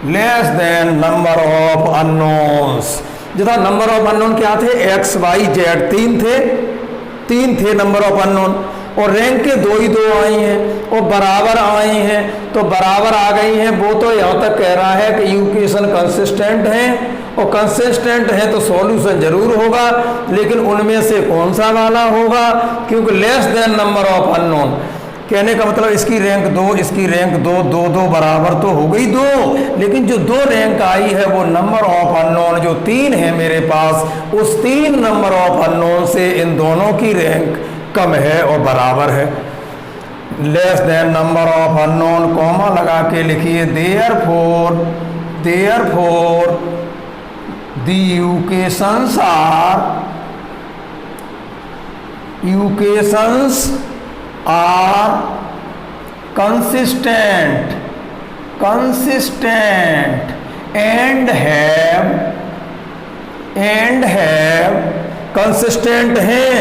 less than number of unknowns. जैसा नंबर ऑफ अननोन क्या थे, एक्स वाई जेड 3 थे नंबर ऑफ अननोन, और रैंक के 2 ही 2 आई हैं और बराबर आई हैं, तो बराबर आ गई हैं। वो तो यहाँ तक कह रहा है कि इक्वेशन कंसिस्टेंट हैं, और कंसिस्टेंट है तो सॉल्यूशन जरूर होगा, लेकिन उनमें से कौन सा वाला होगा, क्योंकि less than number of unknown कहने का मतलब इसकी रैंक 2, इसकी रैंक 2 2 2 बराबर तो हो गई 2, लेकिन जो 2 रैंक आई है वो नंबर ऑफ अननोन जो 3 है मेरे पास, उस 3 नंबर ऑफ अननोन से इन दोनों की रैंक कम है और बराबर है। Less than number of unknown comma लगा के लिखिए therefore the equations are consistent and have consistent हैं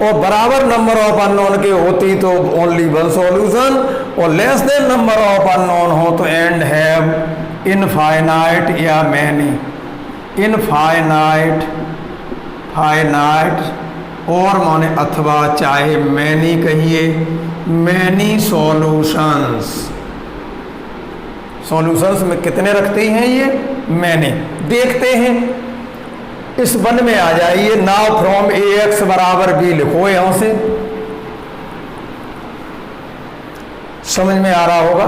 और बराबर नंबर ऑफ अननोन के होती तो ओनली 1 सॉल्यूशन, और less than number of unknown हो तो एंड हैव इनफाइनाइट या मैनी, इनफाइनाइट और माने अथवा चाहे मैनी कहिए, मैनी सॉल्यूशंस में कितने रखते हैं ये, मैनी। देखते हैं इस वन में आ जाइए, नाउ फ्रॉम ए एक्स बराबर बी लिखो, यहां से समझ में आ रहा होगा।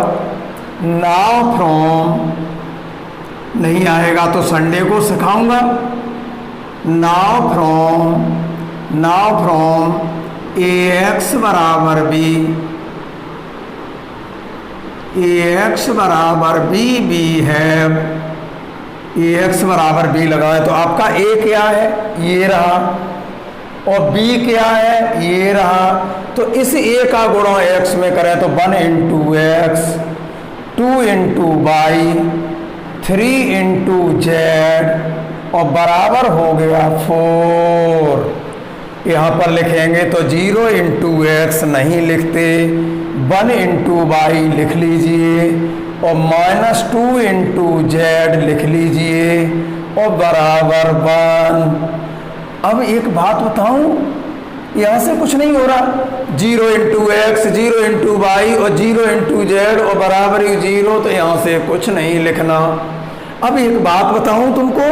नाउ फ्रॉम नहीं आएगा तो संडे को सिखाऊंगा। नाउ फ्रॉम ए एक्स बराबर बी, बी है, ए एक्स बराबर बी लगाए तो आपका ए क्या है, ये रहा, और बी क्या है, ये रहा, तो इस ए का गुणा एक्स में करें तो 1 into x, 2 into y, 3 into z और बराबर हो गया 4। यहाँ पर लिखेंगे तो 0 इंटू एक्स नहीं लिखते, 1 इंटू वाई लिख लीजिए और -2 इंटू जेड लिख लीजिए और बराबर 1। अब एक बात बताऊं, यहाँ से कुछ नहीं हो रहा, 0 इंटू एक्स, 0 इंटू वाई और 0 इंटू जेड और बराबर 0, तो यहाँ से कुछ नहीं लिखना। अब एक बात बताऊं तुमको,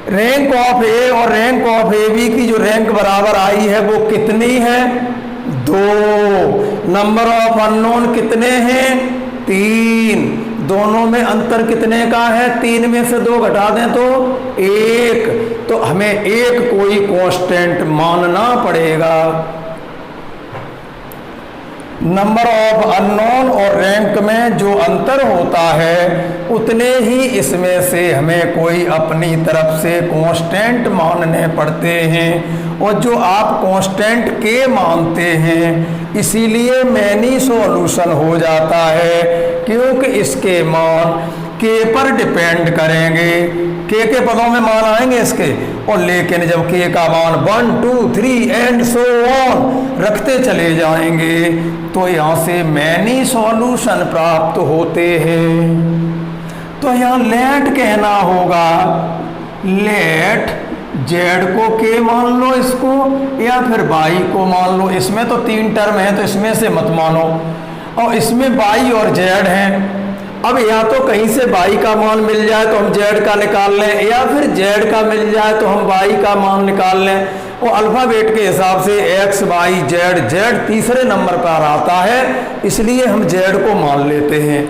रैंक ऑफ ए और रैंक ऑफ ए बी की जो रैंक बराबर आई है वो कितनी है? 2। नंबर ऑफ अननोन कितने हैं? 3। दोनों में अंतर कितने का है? 3 में से 2 घटा दें तो 1। तो हमें एक कोई कांस्टेंट मानना पड़ेगा। नंबर ऑफ अननोन और रैंक में जो अंतर होता है उतने ही इसमें से हमें कोई अपनी तरफ से कांस्टेंट मानने पड़ते हैं, और जो आप कांस्टेंट के मानते हैं इसीलिए मैनी सॉल्यूशन हो जाता है, क्योंकि इसके मान के पर डिपेंड करेंगे, के पदों में मान आएंगे इसके। और लेकिन जब के का मान 1 2 3 एंड सो ऑन रखते चले जाएंगे तो यहाँ से मैनी सॉल्यूशन प्राप्त होते हैं। तो यहाँ लेट कहना होगा, लेट जेड को के मान लो इसको, या फिर बाई को मान लो। इसमें तो 3 टर्म है तो इसमें से मत मानो, और इसमें बाई और जेड हैं। अब या तो कहीं से बाई का मान मिल जाए तो हम जेड का निकाल लें, या फिर जेड का मिल जाए तो हम बाई का मान निकाल लें। और अल्फ़ाबेट के हिसाब से एक्स वाई जेड, जेड तीसरे नंबर पर आता है इसलिए हम जेड को मान लेते हैं।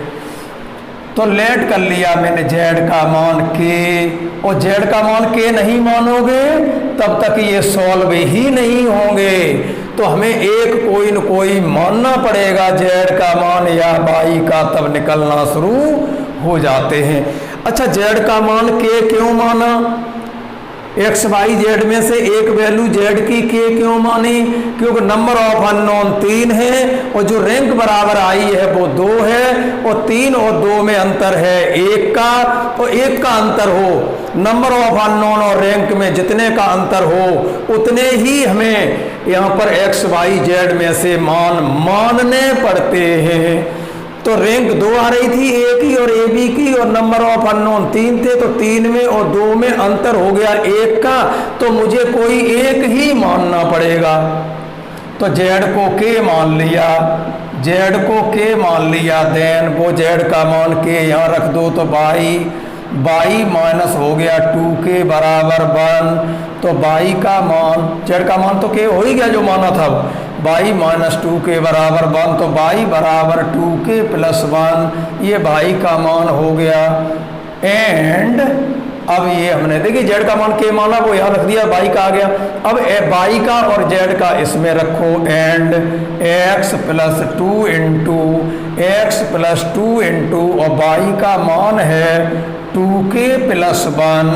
तो लेट कर लिया मैंने जेड का मान के, और जेड का मान के नहीं मानोगे तब तक ये सॉल्व ही नहीं होंगे। तो हमें एक कोई न कोई मानना पड़ेगा, जेड का मान या बाई का, तब निकलना शुरू हो जाते हैं। अच्छा, जेड का मान के क्यों माना? एक्स वाई जेड में से एक वैल्यू जेड की के क्यों मानी? क्योंकि नंबर ऑफ अननोन 3 है और जो रैंक बराबर आई है वो 2 है, और 3 और 2 में अंतर है 1 का। तो 1 का अंतर हो, नंबर ऑफ अननोन और रैंक में जितने का अंतर हो उतने ही हमें यहाँ पर एक्स वाई जेड में से मान मानने पड़ते हैं। तो रैंक 2 आ रही थी ए की और ए बी की, और नंबर ऑफ अननोन 3 थे, तो 3 में और 2 में अंतर हो गया 1 का, तो मुझे कोई एक ही मानना पड़ेगा। तो जेड को के मान लिया, जेड को के मान लिया, देन वो जेड का मान के यहाँ रख दो, तो बाई माइनस हो गया 2 के बराबर 1। तो बाई का मान, जेड का मान तो के हो ही गया जो माना था, बाई माइनस 2 के बराबर 1, तो बाई बराबर 2 के प्लस 1, ये बाई का मान हो गया। एंड अब ये हमने देखिए जेड का मान के माना, वो यहाँ रख दिया, बाई का आ गया। अब बाई का और जेड का इसमें रखो, and x plus 2 into x plus 2 into, और बाई का मान है 2 के प्लस 1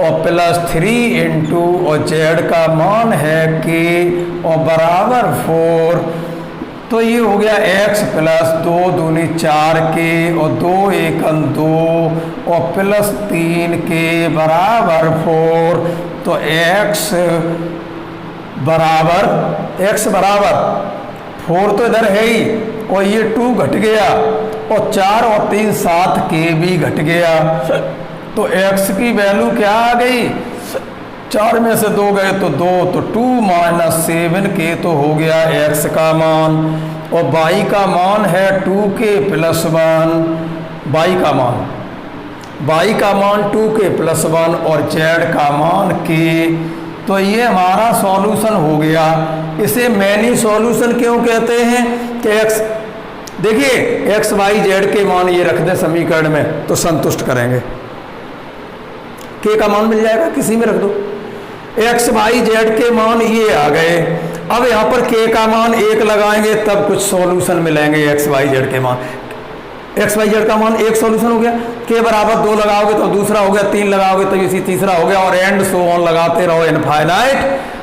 और प्लस 3 इंटू, और जेड का मान है के और बराबर 4। तो ये हो गया x प्लस 2 दूनी 4 के और 2 एकम 2 और प्लस 3 के बराबर 4। तो x बराबर 4 तो इधर है ही, और ये 2 घट गया, और 4 और 3 7 के भी घट गया। तो x की वैल्यू क्या आ गई? 4 में से 2 गए तो 2, तो 2 माइनस 7 के तो हो गया x का मान, और बाई का मान है 2 के प्लस 1, बाई का मान 2 के प्लस 1 और जेड का मान के। तो ये हमारा सॉल्यूशन हो गया। इसे मैनी सॉल्यूशन क्यों कहते हैं? कि x, देखिए x y z के मान ये रख दें समीकरण में तो संतुष्ट करेंगे, k का मान मिल जाएगा, किसी में रख दो। x y z के मान ये आ गए, अब यहाँ पर k का मान 1 लगाएंगे तब कुछ सॉल्यूशन मिलेंगे। x y z के मान, x y z का मान 1 सॉल्यूशन हो गया, k बराबर 2 लगाओगे तो दूसरा हो गया, 3 लगाओगे तो इसी तीसरा हो गया, और एंड सो ऑन लगाते रहो इनफाइनाइट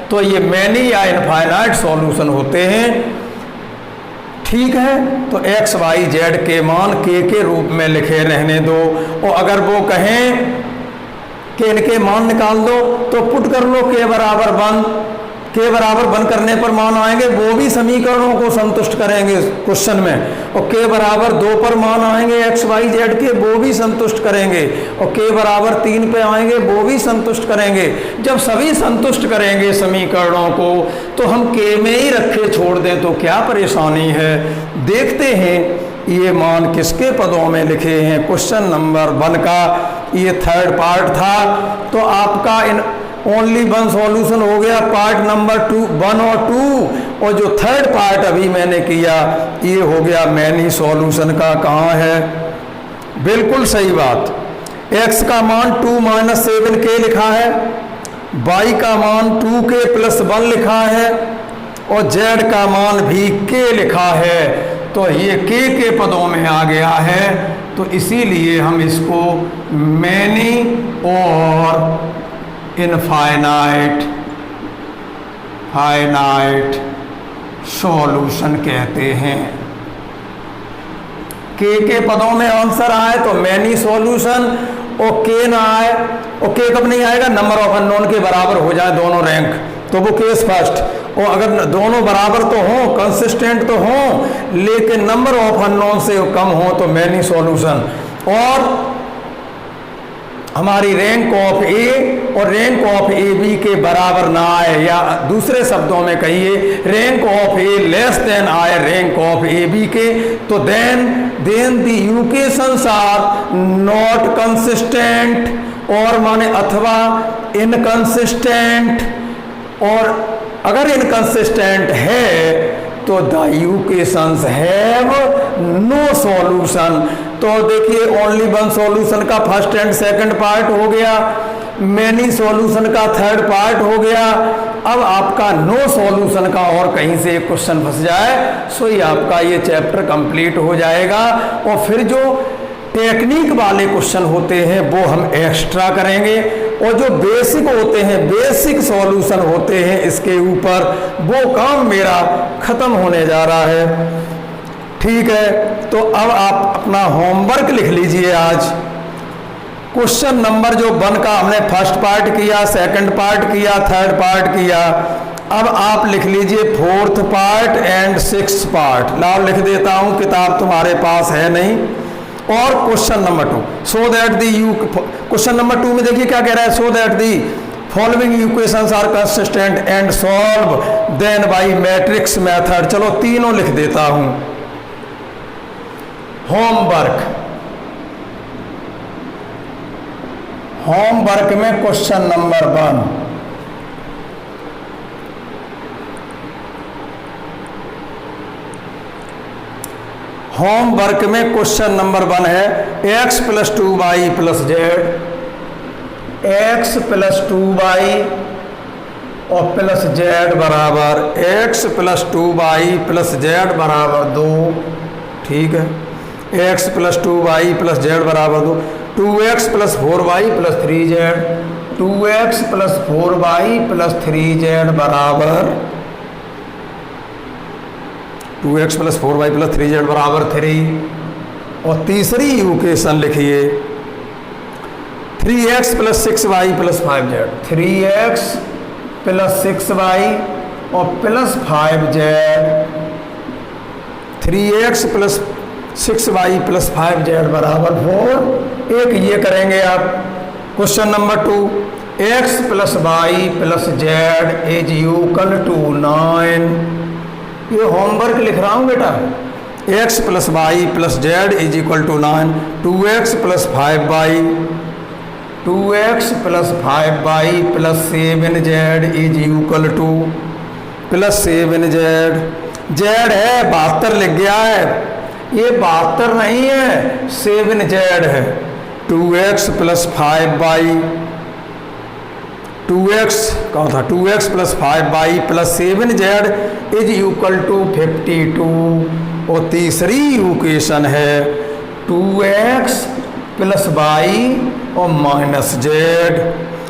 तो ये मैनी या इनफाइनाइट सॉल्यूशन होते हैं। ठीक है, तो एक्स वाई जेड के मान के रूप में लिखे रहने दो, और अगर वो कहें कि इनके मान निकाल दो तो पुट कर लो के बराबर 1, के बराबर 1 करने पर मान आएंगे, वो भी समीकरणों को संतुष्ट करेंगे क्वेश्चन में, और के बराबर 2 पर मान आएंगे एक्स वाई जेड के, वो भी संतुष्ट करेंगे, और के बराबर 3 पे आएंगे, वो भी संतुष्ट करेंगे। जब सभी संतुष्ट करेंगे समीकरणों को तो हम के में ही रखे छोड़ दें तो क्या परेशानी है। देखते हैं ये मान किसके पदों में लिखे हैं। क्वेश्चन नंबर 1 का ये थर्ड पार्ट था, तो आपका इन ओनली 1 सॉल्यूशन हो गया पार्ट नंबर 1 और 2, और जो थर्ड पार्ट अभी मैंने किया ये हो गया मैनी सॉल्यूशन का। कहाँ है, बिल्कुल सही बात, x का मान 2 - 7k लिखा है, y का मान 2k + 1 लिखा है, और z का मान भी k लिखा है, तो ये के पदों में आ गया है। तो इसीलिए हम इसको मैनी और इनफाइनाइट सॉल्यूशन कहते हैं। के पदों में आंसर आए तो मैनी सॉल्यूशन, और के ना आए, और के कब नहीं आएगा, नंबर ऑफ अननोन के बराबर हो जाए दोनों रैंक, तो वो केस फर्स्ट। और अगर दोनों बराबर तो हों, कंसिस्टेंट तो हों, लेकिन नंबर ऑफ अननोन से कम हो तो मैनी सॉल्यूशन। और हमारी रैंक ऑफ ए और रैंक ऑफ ए बी के बराबर ना आए, या दूसरे शब्दों में कहिए rank of A less than आए रैंक ऑफ ए बी के, तो then the equations are not consistent, और माने अथवा इनकंसिस्टेंट, और अगर इनकंसिस्टेंट है तो the equations have no solution. तो देखिए ओनली 1 सॉल्यूशन का फर्स्ट एंड सेकंड पार्ट हो गया, मैनी सॉल्यूशन का थर्ड पार्ट हो गया। अब आपका नो सॉल्यूशन का और कहीं से एक क्वेश्चन फंस जाए सो ही आपका ये चैप्टर कंप्लीट हो जाएगा, और फिर जो टेक्निक वाले क्वेश्चन होते हैं वो हम एक्स्ट्रा करेंगे, और जो बेसिक होते हैं, बेसिक सॉल्यूशन होते हैं इसके ऊपर, वो काम मेरा खत्म होने जा रहा है। ठीक है, तो अब आप अपना होमवर्क लिख लीजिए आज। क्वेश्चन नंबर जो 1 का हमने फर्स्ट पार्ट किया, सेकंड पार्ट किया, थर्ड पार्ट किया, अब आप लिख लीजिए 4th part and 6th part. लाओ लिख देता हूं, किताब तुम्हारे पास है नहीं। और question number 2, so that the question number 2 में देखिए क्या कह रहा है, so that the following equations are consistent and solve then by matrix method. चलो तीनों लिख देता हूं। होमवर्क में क्वेश्चन नंबर 1, होमवर्क में क्वेश्चन नंबर 1 है x + 2y + z, x + 2y और प्लस z बराबर x + 2y + z बराबर 2। ठीक है, x + 2y + z बराबर 2, 2x + 4y + 3z, 2x + 4y + 3z बराबर 2x + 4y + 3z बराबर 3। और तीसरी इक्वेशन लिखिए 3x + 6y + 5z, 3x + 6y और +5z, 3x + 6y + 5z बराबर 4। एक ये करेंगे आप question number 2, x + y + z = 9। ये होमवर्क लिख रहा हूँ बेटा, x + y + z = 9, 2x + 5y, 2x + 5y + 7z = +7z। z है 72 लिख गया है, ये 72 नहीं है 7z है। 2x + 5y, 2x कौन था, 2x + 5y + 7z = 52। और तीसरी इक्वेशन है 2x + y और -z,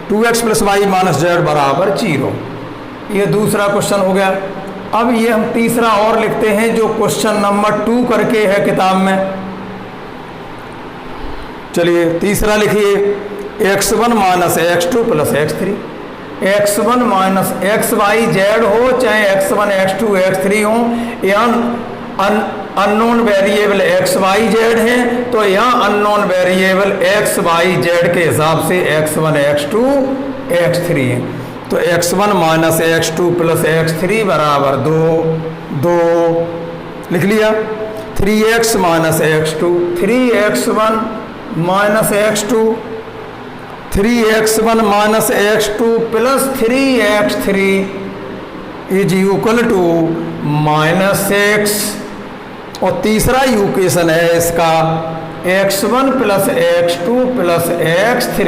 2x + y - z बराबर 0। ये दूसरा क्वेश्चन हो गया। अब ये हम तीसरा और लिखते हैं जो क्वेश्चन नंबर 2 करके है किताब में। चलिए तीसरा लिखिए, x1 minus x2 plus x3। x1 minus x y z हो चाहे x1 x2 x3 हो, यहाँ unknown variable x y z है तो यहाँ unknown variable x y z के हिसाब से x1 x2 x3 है। तो x1 minus x2 plus x3 बराबर 2 लिख लिया। 3x minus x2, 3x1 minus x2, 3x1 minus x2 plus 3x3 is equal to -6। और तीसरा इक्वेशन है इसका x1 plus x2 plus x3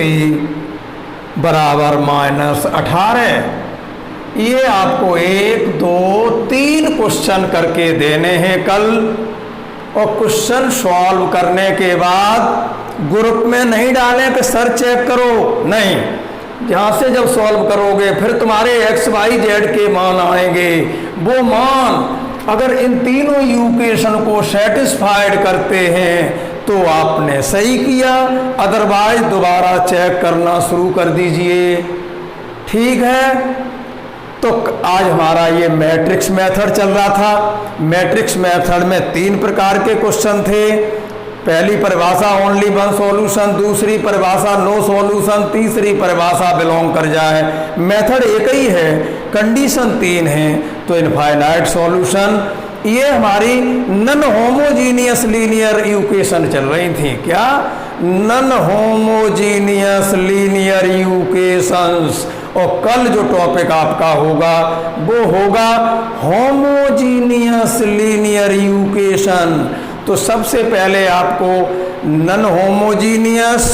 बराबर -18। ये आपको 1 2 3 क्वेश्चन करके देने हैं कल, और क्वेश्चन सॉल्व करने के बाद ग्रुप में नहीं डालें कि सर चेक करो, नहीं, यहाँ से जब सॉल्व करोगे फिर तुम्हारे एक्स वाई जेड के मान आएंगे। वो मान अगर इन तीनों इक्वेशन को सेटिस्फाइड करते हैं तो आपने सही किया, अदरवाइज दोबारा चेक करना शुरू कर दीजिए। ठीक है, तो आज हमारा ये मैट्रिक्स मेथड चल रहा था। मैट्रिक्स मेथड में 3 प्रकार के क्वेश्चन थे। पहली परिभाषा ओनली वन सॉल्यूशन, दूसरी परिभाषा नो सॉल्यूशन, तीसरी परिभाषा बिलोंग कर जाए। मेथड एक ही है, कंडीशन 3 है, तो इनफाइनाइट सॉल्यूशन। ये हमारी नन होमोजीनियस लीनियर इक्वेशन चल रही थी। क्या? Non homogeneous linear equations. और कल जो टॉपिक आपका होगा वो होगा होमोजीनियस लीनियर इक्वेशन। तो सबसे पहले आपको non homogeneous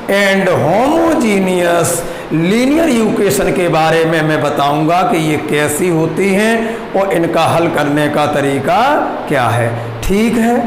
and homogeneous linear equation के बारे में मैं बताऊंगा कि ये कैसी होती हैं और इनका हल करने का तरीका क्या है। ठीक है।